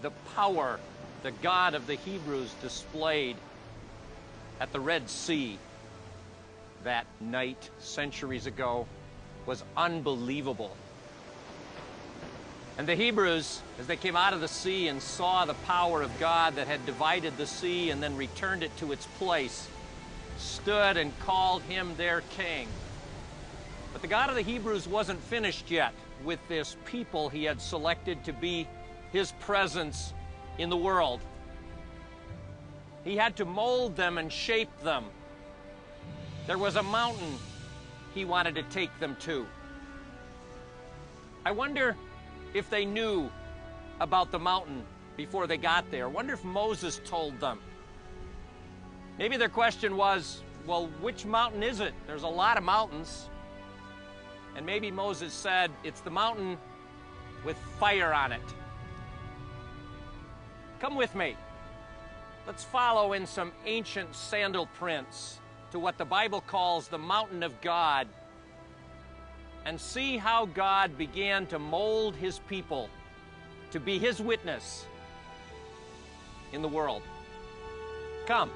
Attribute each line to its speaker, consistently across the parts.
Speaker 1: the power the God of the Hebrews displayed at the Red Sea that night centuries ago was unbelievable. And the Hebrews, as they came out of the sea and saw the power of God that had divided the sea and then returned it to its place, stood and called him their king. But the God of the Hebrews wasn't finished yet with this people he had selected to be his presence in the world. He had to mold them and shape them. There was a mountain he wanted to take them to. I wonder if they knew about the mountain before they got there. I wonder if Moses told them. Maybe their question was, well, which mountain is it? There's a lot of mountains. And maybe Moses said, it's the mountain with fire on it. Come with me. Let's follow in some ancient sandal prints to what the Bible calls the mountain of God, and see how God began to mold his people to be his witness in the world. Come.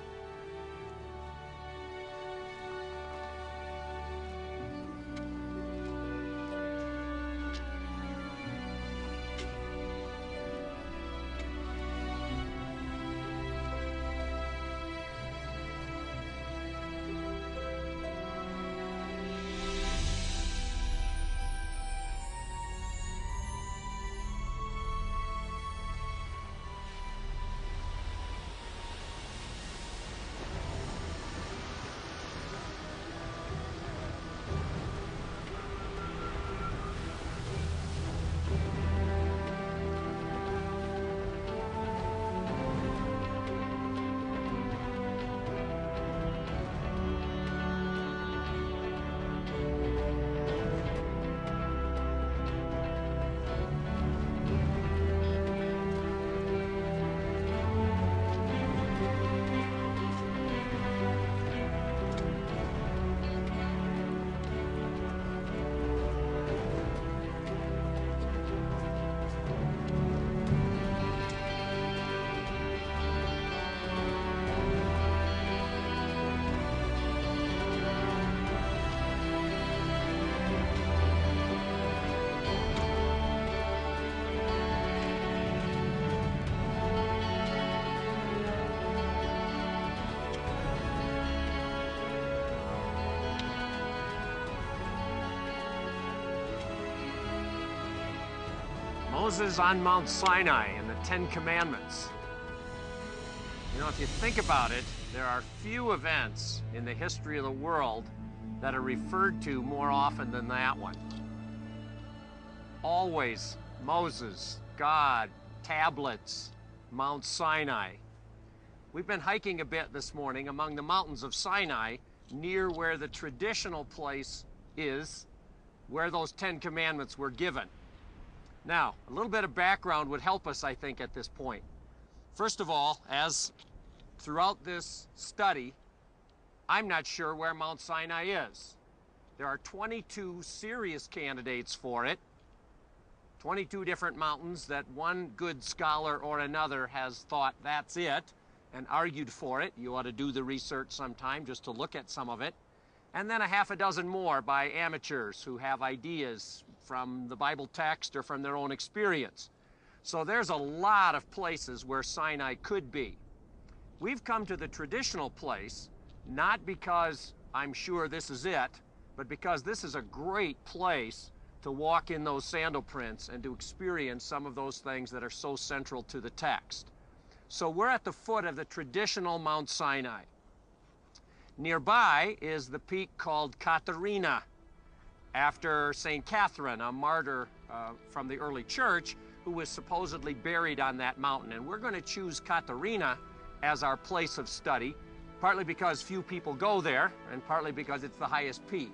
Speaker 1: Moses on Mount Sinai and the Ten Commandments. You know, if you think about it, there are few events in the history of the world that are referred to more often than that one. Always Moses, God, tablets, Mount Sinai. We've been hiking a bit this morning among the mountains of Sinai, near where the traditional place is, where those Ten Commandments were given. Now, a little bit of background would help us, I think, at this point. First of all, as throughout this study, I'm not sure where Mount Sinai is. There are 22 serious candidates for it, 22 different mountains that one good scholar or another has thought that's it and argued for it. You ought to do the research sometime just to look at some of it. And then a half a dozen more by amateurs who have ideas from the Bible text or from their own experience. So there's a lot of places where Sinai could be. We've come to the traditional place, not because I'm sure this is it, but because this is a great place to walk in those sandal prints and to experience some of those things that are so central to the text. So we're at the foot of the traditional Mount Sinai. Nearby is the peak called Katerina, after St. Catherine, a martyr from the early church, who was supposedly buried on that mountain. And we're going to choose Katerina as our place of study, partly because few people go there, and partly because it's the highest peak.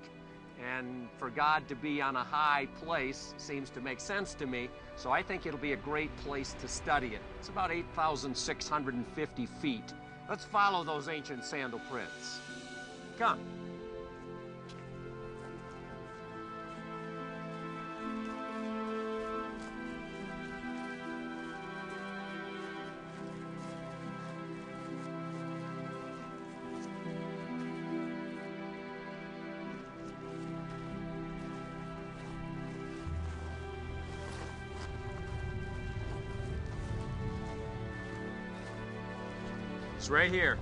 Speaker 1: And for God to be on a high place seems to make sense to me, so I think it'll be a great place to study it. It's about 8,650 feet. Let's follow those ancient sandal prints. Come. It's right here.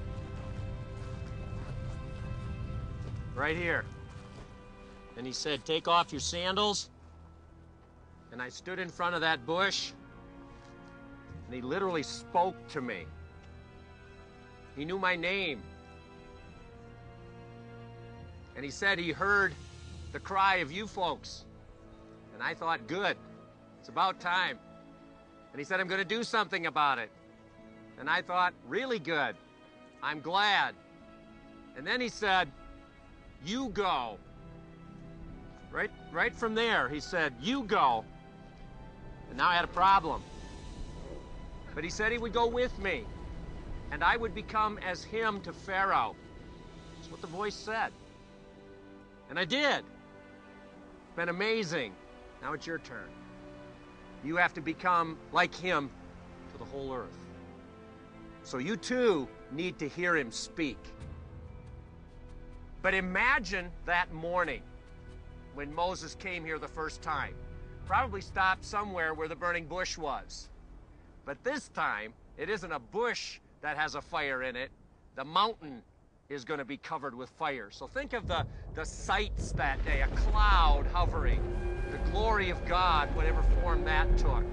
Speaker 1: Right here. And he said, take off your sandals. And I stood in front of that bush, and he literally spoke to me. He knew my name. And he said he heard the cry of you folks. And I thought, good, it's about time. And he said, I'm going to do something about it. And I thought, really good, I'm glad. And then he said, you go. Right from there, he said, you go. And now I had a problem. But he said he would go with me, and I would become as him to Pharaoh. That's what the voice said. And I did. It's been amazing. Now it's your turn. You have to become like him to the whole earth. So you too need to hear him speak. But imagine that morning when Moses came here the first time. Probably stopped somewhere where the burning bush was. But this time, it isn't a bush that has a fire in it. The mountain is going to be covered with fire. So think of the sights that day, a cloud hovering, the glory of God, whatever form that took,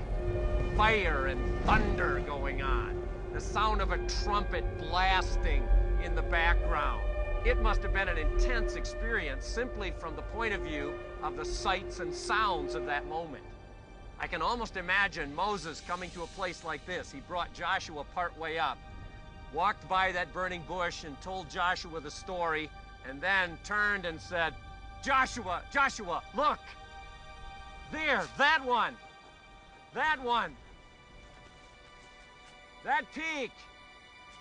Speaker 1: fire and thunder going on, the sound of a trumpet blasting in the background. It must have been an intense experience simply from the point of view of the sights and sounds of that moment. I can almost imagine Moses coming to a place like this. He brought Joshua part way up, walked by that burning bush and told Joshua the story, and then turned and said, Joshua, Joshua, look! There, that one! That one! That peak!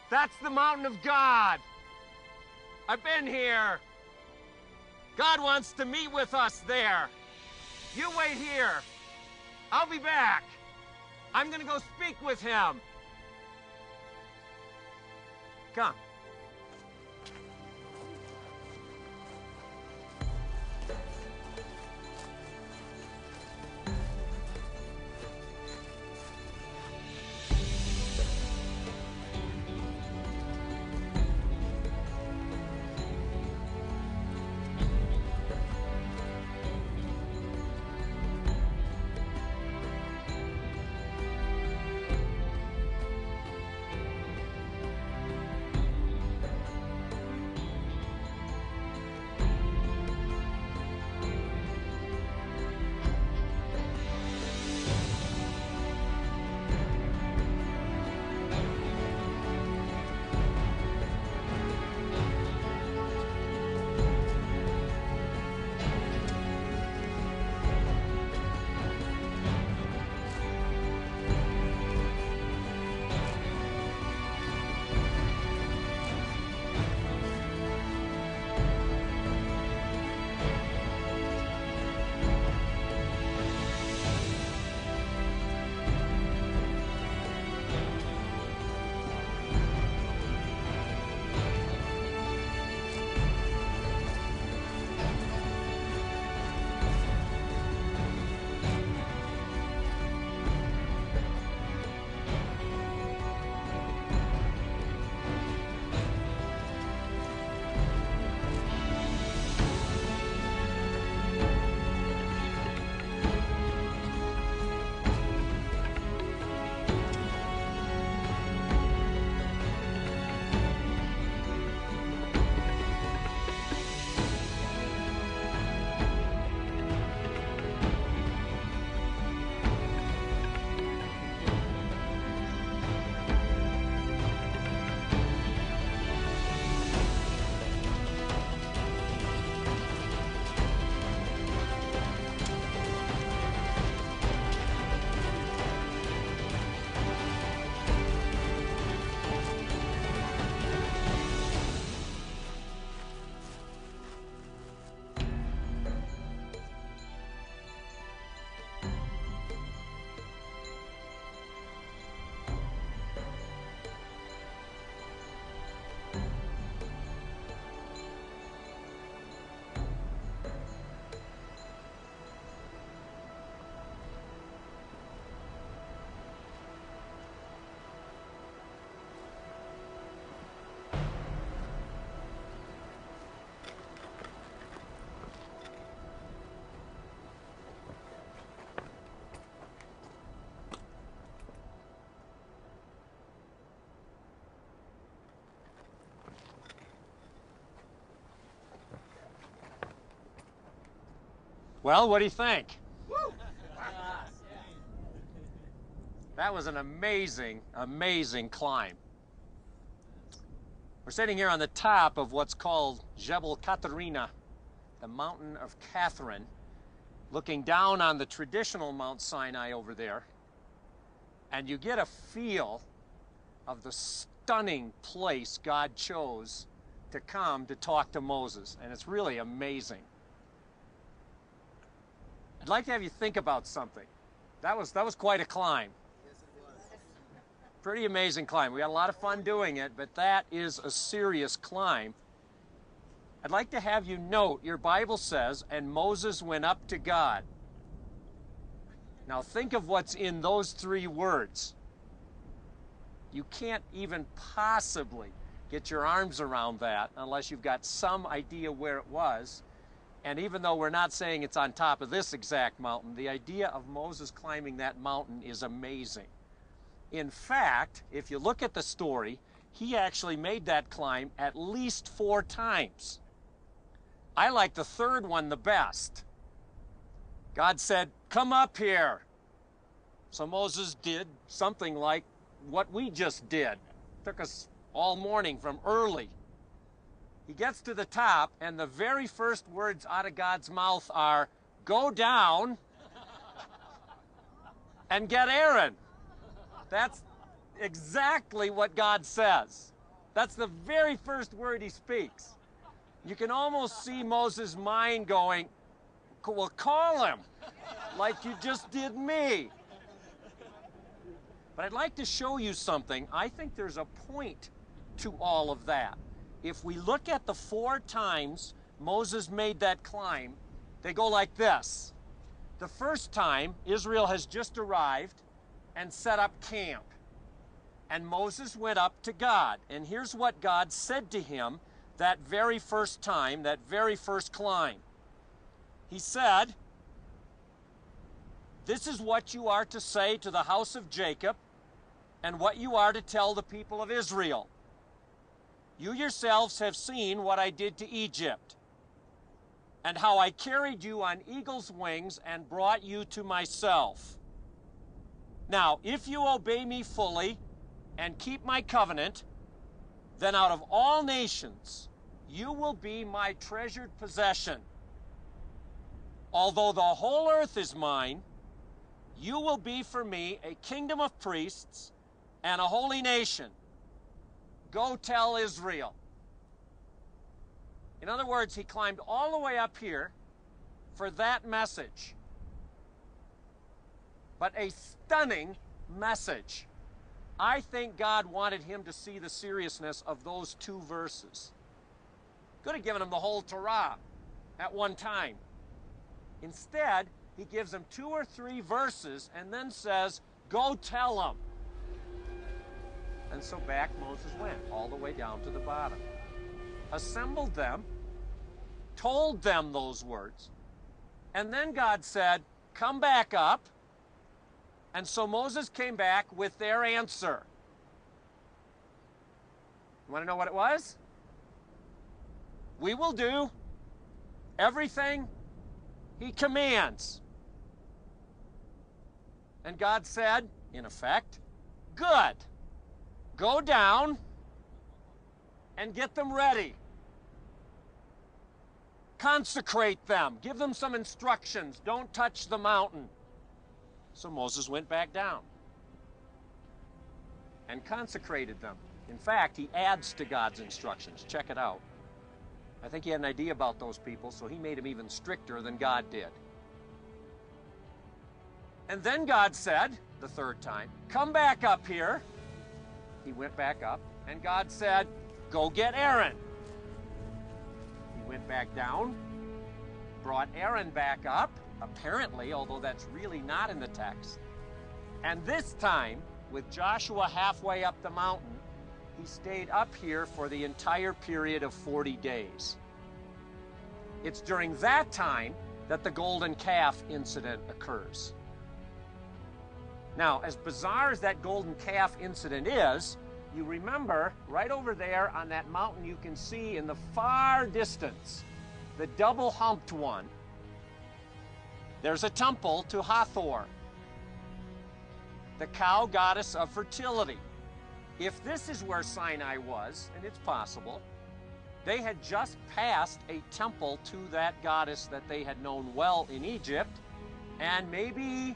Speaker 1: That's the mountain of God! I've been here! God wants to meet with us there. You wait here. I'll be back. I'm gonna go speak with him. Come. Well, what do you think? That was an amazing, amazing climb. We're sitting here on the top of what's called Jebel Katerina, the mountain of Catherine, looking down on the traditional Mount Sinai over there, and you get a feel of the stunning place God chose to come to talk to Moses, and it's really amazing. I'd like to have you think about something. That was quite a climb. Pretty amazing climb. We had a lot of fun doing it, but that is a serious climb. I'd like to have you note, your Bible says, and Moses went up to God. Now think of what's in those three words. You can't even possibly get your arms around that unless you've got some idea where it was. And even though we're not saying it's on top of this exact mountain, the idea of Moses climbing that mountain is amazing. In fact, if you look at the story, he actually made that climb at least 4 times. I like the third one the best. God said, "Come up here." So Moses did something like what we just did. Took us all morning from early. He gets to the top, and the very first words out of God's mouth are, "Go down and get Aaron." That's exactly what God says. That's the very first word he speaks. You can almost see Moses' mind going, "Well, call him, like you just did me." But I'd like to show you something. I think there's a point to all of that. If we look at the 4 times Moses made that climb, they go like this. The first time, Israel has just arrived and set up camp. And Moses went up to God. And here's what God said to him that very first time, that very first climb. He said, "This is what you are to say to the house of Jacob and what you are to tell the people of Israel. You yourselves have seen what I did to Egypt, and how I carried you on eagle's wings and brought you to myself. Now, if you obey me fully and keep my covenant, then out of all nations you will be my treasured possession. Although the whole earth is mine, you will be for me a kingdom of priests and a holy nation. Go tell Israel." In other words, he climbed all the way up here for that message. But a stunning message. I think God wanted him to see the seriousness of those 2 verses. Could have given him the whole Torah at one time. Instead, he gives him 2 or 3 verses and then says, "Go tell them." And so back Moses went, all the way down to the bottom. Assembled them, told them those words, and then God said, "Come back up." And so Moses came back with their answer. You want to know what it was? "We will do everything he commands." And God said, in effect, "Good. Go down and get them ready. Consecrate them. Give them some instructions. Don't touch the mountain." So Moses went back down and consecrated them. In fact, he adds to God's instructions. Check it out. I think he had an idea about those people, so he made them even stricter than God did. And then God said, the third time, "Come back up here." He went back up, and God said, "Go get Aaron." He went back down, brought Aaron back up, apparently, although that's really not in the text. And this time, with Joshua halfway up the mountain, he stayed up here for the entire period of 40 days. It's during that time that the golden calf incident occurs. Now, as bizarre as that golden calf incident is, you remember right over there on that mountain you can see in the far distance the double-humped one. there's a temple to Hathor, the cow goddess of fertility. If this is where Sinai was, and it's possible, they had just passed a temple to that goddess that they had known well in Egypt, and maybe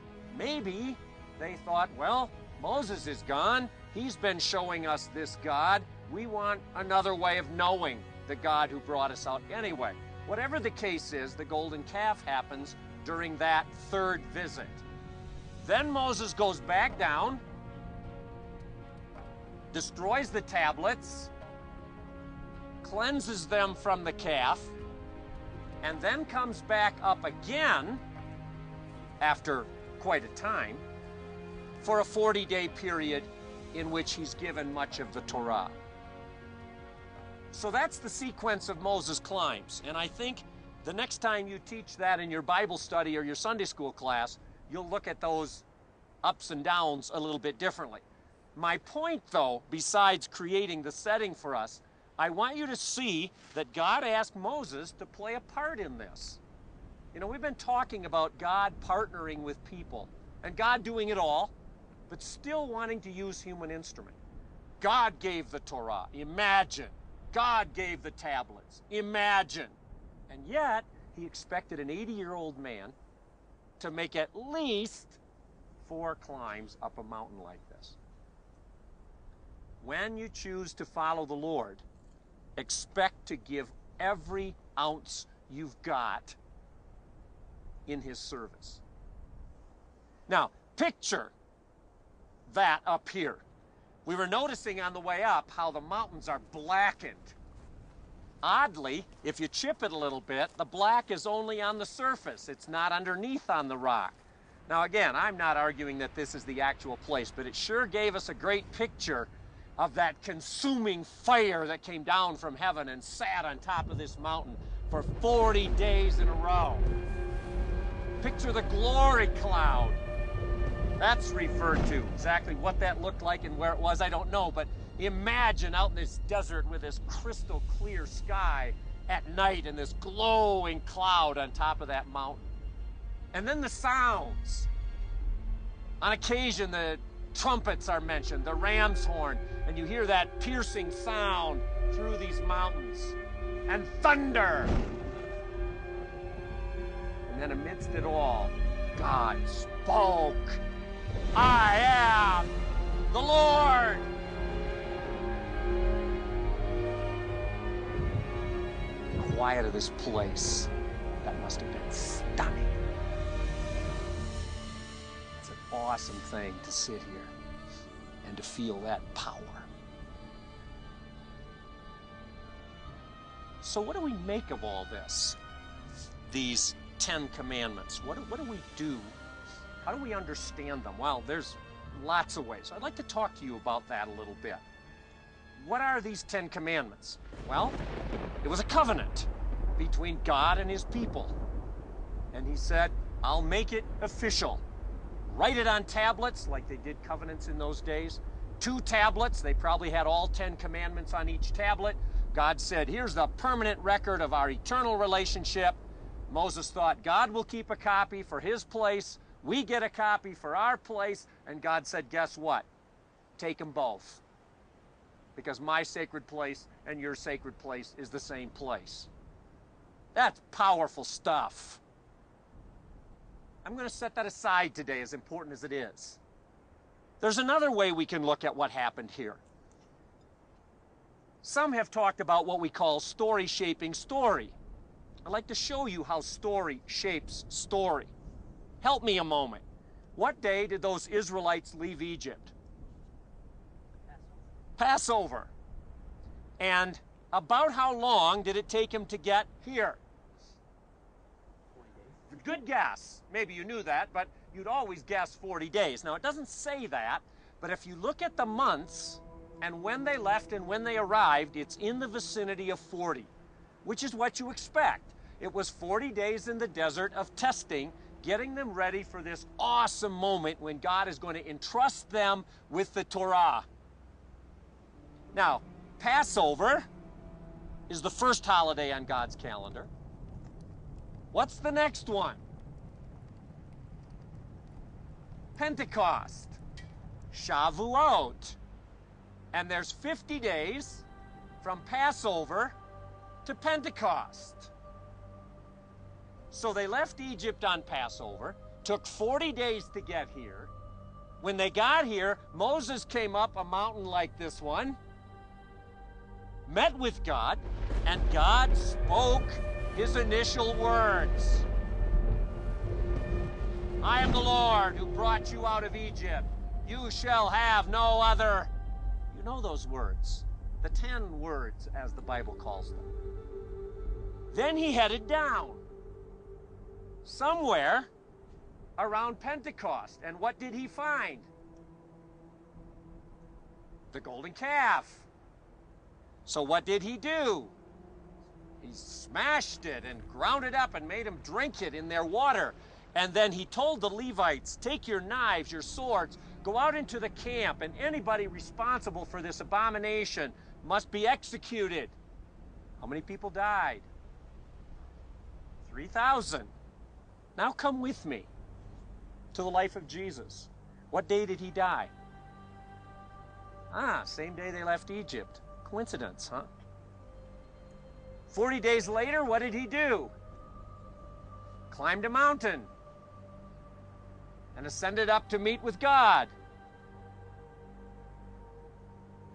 Speaker 1: they thought, well, Moses is gone. He's been showing us this God. We want another way of knowing the God who brought us out anyway. Whatever the case is, the golden calf happens during that third visit. Then Moses goes back down, destroys the tablets, cleanses them from the calf, and then comes back up again after quite a time for a 40-day period in which he's given much of the Torah. So that's the sequence of Moses' climbs. And I think the next time you teach that in your Bible study or your Sunday school class, you'll look at those ups and downs a little bit differently. My point, though, besides creating the setting for us, I want you to see that God asked Moses to play a part in this. You know, we've been talking about God partnering with people and God doing it all, but still wanting to use human instrument. God gave the Torah. Imagine. God gave the tablets. Imagine. And yet, he expected an 80-year-old man to make at least 4 climbs up a mountain like this. When you choose to follow the Lord, expect to give every ounce you've got in his service. Now, picture that up here. We were noticing on the way up how the mountains are blackened. Oddly, if you chip it a little bit, the black is only on the surface. It's not underneath on the rock. Now again, I'm not arguing that this is the actual place, but it sure gave us a great picture of that consuming fire that came down from heaven and sat on top of this mountain for 40 days in a row. Picture the glory cloud. That's referred to. Exactly what that looked like and where it was, I don't know, but imagine out in this desert with this crystal clear sky at night and this glowing cloud on top of that mountain. And then the sounds. On occasion, the trumpets are mentioned, the ram's horn, and you hear that piercing sound through these mountains. And thunder. And then amidst it all, God spoke. I am the Lord. The quiet of this place, that must have been stunning. It's an awesome thing to sit here and to feel that power. So what do we make of all this? These 10 commandments. What do we do? How do we understand them? Well, there's lots of ways. I'd like to talk to you about that a little bit. What are these 10 commandments? Well, it was a covenant between God and his people. And he said, I'll make it official. Write it on tablets like they did covenants in those days. 2 tablets. They probably had all 10 commandments on each tablet. God said, here's the permanent record of our eternal relationship. Moses thought, God will keep a copy for his place. We get a copy for our place. And God said, guess what? Take them both. Because my sacred place and your sacred place is the same place. That's powerful stuff. I'm going to set that aside today, as important as it is. There's another way we can look at what happened here. Some have talked about what we call story shaping story. I'd like to show you how story shapes story. Help me a moment. What day did those Israelites leave Egypt? Passover. And about how long did it take them to get here?
Speaker 2: 40 days.
Speaker 1: Good guess. Maybe you knew that, but you'd always guess 40 days. Now, it doesn't say that, but if you look at the months and when they left and when they arrived, it's in the vicinity of 40, which is what you expect. It was 40 days in the desert of testing, getting them ready for this awesome moment when God is going to entrust them with the Torah. Now, Passover is the first holiday on God's calendar. What's the next one? Pentecost, Shavuot. And there's 50 days from Passover to Pentecost. So they left Egypt on Passover, took 40 days to get here. When they got here, Moses came up a mountain like this one, met with God, and God spoke his initial words. I am the Lord who brought you out of Egypt. You shall have no other. You know those words, the 10 words as the Bible calls them. Then he headed down somewhere around Pentecost. And what did he find? The golden calf. So what did he do? He smashed it and ground it up and made them drink it in their water. And then he told the Levites, take your knives, your swords, go out into the camp, and anybody responsible for this abomination must be executed. How many people died? 3,000. Now come with me to the life of Jesus. What day did he die? Same day they left Egypt. Coincidence, huh? 40 days later, what did he do? Climbed a mountain and ascended up to meet with God.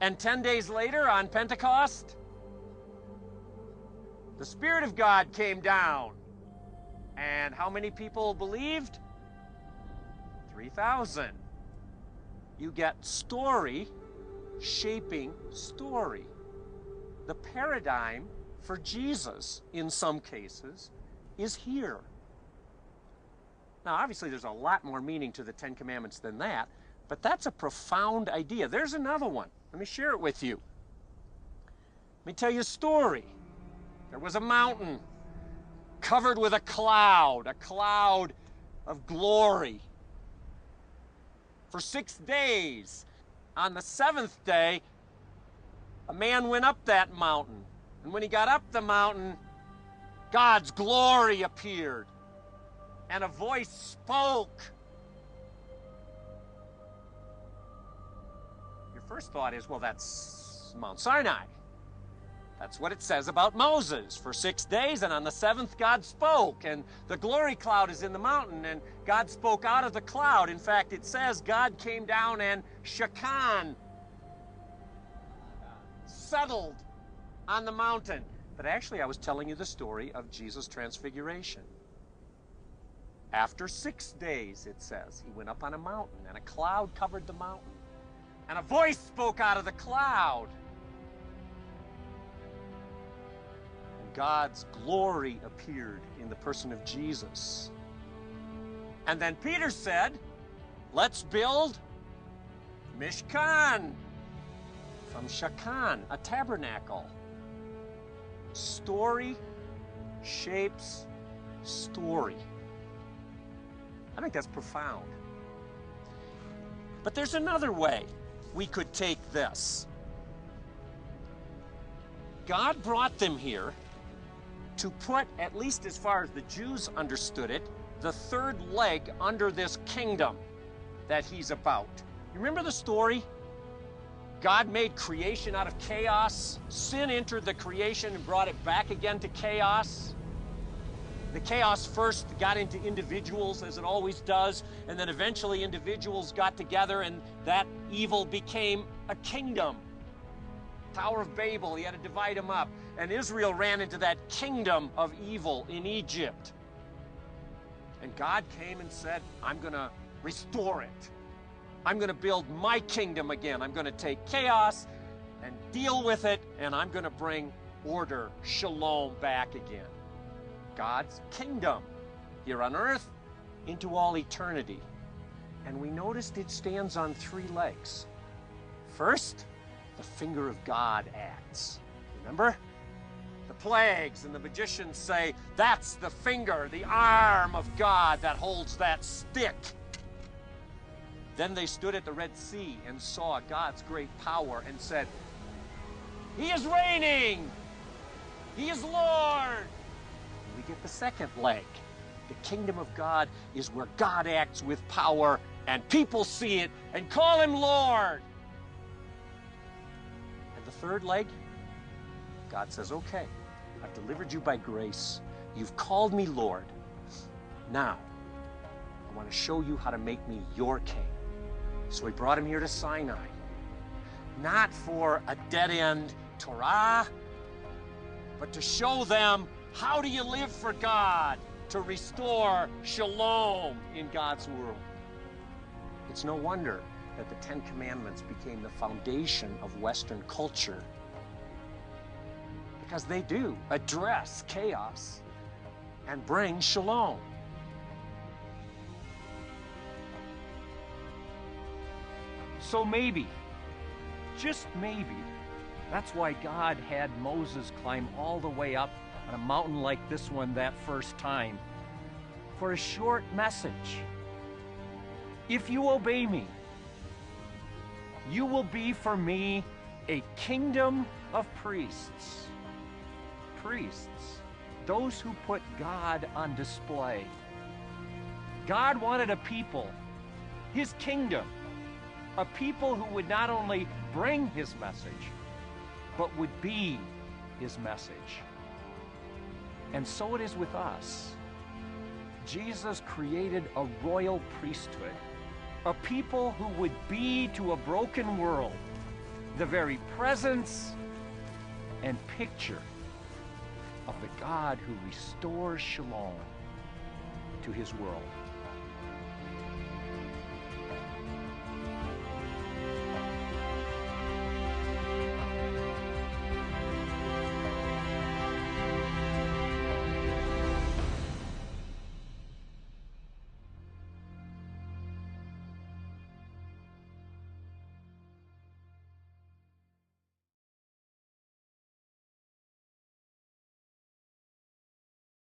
Speaker 1: And 10 days later, on Pentecost, the Spirit of God came down. And how many people believed? 3,000. You get story shaping story. The paradigm for Jesus, in some cases, is here. Now, obviously, there's a lot more meaning to the Ten Commandments than that, but that's a profound idea. There's another one. Let me share it with you. Let me tell you a story. There was a mountain covered with a cloud of glory. For 6 days. On the 7th day, a man went up that mountain. And when he got up the mountain, God's glory appeared. And a voice spoke. Your first thought is, well, that's Mount Sinai. That's what it says about Moses. For 6 days, and on the 7th, God spoke. And the glory cloud is in the mountain, and God spoke out of the cloud. In fact, it says God came down and shakan, settled on the mountain. But actually, I was telling you the story of Jesus' transfiguration. After 6 days, it says, he went up on a mountain, and a cloud covered the mountain. And a voice spoke out of the cloud. God's glory appeared in the person of Jesus. And then Peter said, let's build Mishkan, from shakan, a tabernacle. Story shapes story. I think that's profound. But there's another way we could take this. God brought them here to put, at least as far as the Jews understood it, the third leg under this kingdom that he's about. You remember the story? God made creation out of chaos. Sin entered the creation and brought it back again to chaos. The chaos first got into individuals, as it always does, and then eventually individuals got together, and that evil became a kingdom. Tower of Babel, he had to divide them up. And Israel ran into that kingdom of evil in Egypt. And God came and said, I'm going to restore it. I'm going to build my kingdom again. I'm going to take chaos and deal with it, and I'm going to bring order, shalom, back again. God's kingdom here on earth into all eternity. And we noticed it stands on 3 legs. First, the finger of God acts. Remember? The plagues and the magicians say, that's the finger, the arm of God that holds that stick. Then they stood at the Red Sea and saw God's great power and said, he is reigning! He is Lord! And we get the second leg. The kingdom of God is where God acts with power and people see it and call him Lord. And the third leg, God says, okay, I've delivered you by grace. You've called me Lord. Now, I want to show you how to make me your king. So he brought him here to Sinai, not for a dead-end Torah, but to show them how do you live for God, to restore shalom in God's world. It's no wonder that the Ten Commandments became the foundation of Western culture, because they do address chaos and bring shalom. So maybe, just maybe, that's why God had Moses climb all the way up on a mountain like this one that first time for a short message. If you obey me, you will be for me a kingdom of priests. Priests, those who put God on display. God wanted a people, his kingdom, a people who would not only bring his message, but would be his message. And so it is with us. Jesus created a royal priesthood, a people who would be to a broken world the very presence and picture of the God who restores shalom to his world.